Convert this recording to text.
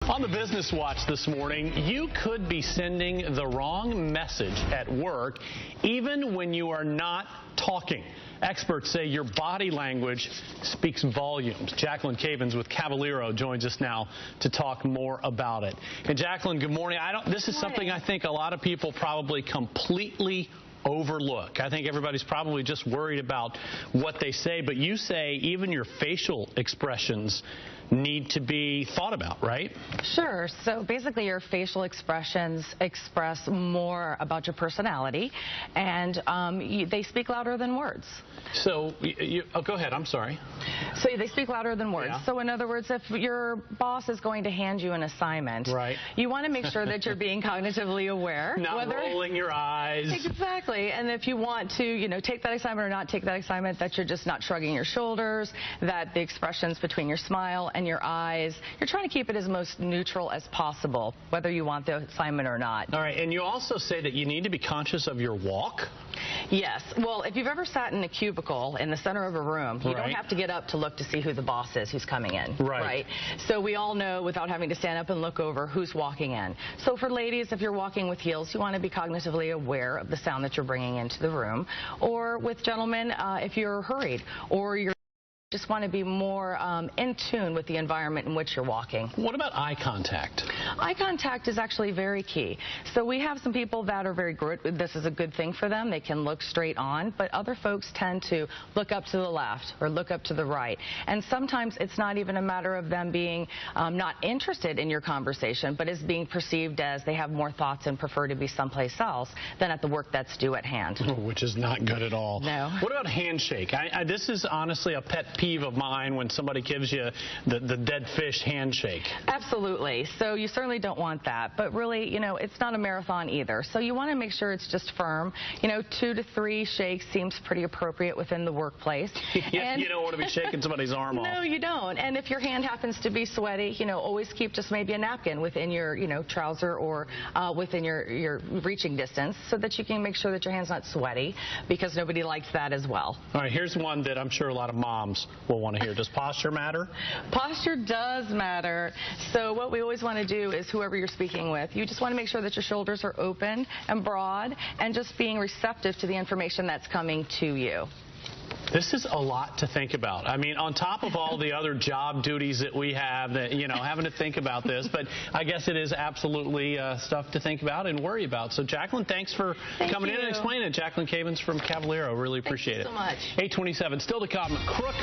On the Business Watch this morning, you could be sending the wrong message at work even when you are not talking. Experts say your body language speaks volumes. Jacqueline Cavins with Kavaliro joins us now to talk more about it. And Jacqueline, good morning. This is something I think a lot of people probably completely overlook. I think everybody's probably just worried about what they say, but you say even your facial expressions need to be thought about, right? Sure. So basically your facial expressions express more about your personality, and they speak louder than words. So, go ahead, I'm sorry. So they speak louder than words. Yeah. So in other words, if your boss is going to hand you an assignment, right, you want to make sure that you're being cognitively aware. Not rolling your eyes. Exactly. And if you want to, take that assignment or not take that assignment, that you're just not shrugging your shoulders, that the expressions between your smile and your eyes, you're trying to keep it as most neutral as possible, whether you want the assignment or not. All right. And you also say that you need to be conscious of your walk. Yes. Well, if you've ever sat in a cubicle in the center of a room, you don't have to get up to look to see who the boss is who's coming in. Right. So we all know without having to stand up and look over who's walking in. So for ladies, if you're walking with heels, you want to be cognitively aware of the sound that you're bringing into the room. Or with gentlemen, if you're hurried or you're just want to be more in tune with the environment in which you're walking. What about eye contact? Eye contact is actually very key. So we have some people that are very good. This is a good thing for them. They can look straight on, but other folks tend to look up to the left or look up to the right. And sometimes it's not even a matter of them being not interested in your conversation, but is being perceived as they have more thoughts and prefer to be someplace else than at the work that's due at hand. Which is not good at all. No. What about handshake? This is honestly a pet peeve of mine when somebody gives you the dead fish handshake. Absolutely. So you certainly don't want that. But really, it's not a marathon either. So you want to make sure it's just firm. 2 to 3 shakes seems pretty appropriate within the workplace. You don't want to be shaking somebody's arm off. No, you don't. And if your hand happens to be sweaty, always keep just maybe a napkin within your, trouser or within your reaching distance so that you can make sure that your hand's not sweaty, because nobody likes that as well. All right, here's one that I'm sure a lot of moms will want to hear. Does posture matter? Posture does matter. So what we always want to do is whoever you're speaking with, you just want to make sure that your shoulders are open and broad and just being receptive to the information that's coming to you. This is a lot to think about. I mean, on top of all the other job duties that we have, that having to think about this, but I guess it is absolutely stuff to think about and worry about. So, Jacqueline, thanks for coming in and explaining it. Jacqueline Cavins from Kavaliro. Really appreciate it. Thank you so much. 8:27, still to come.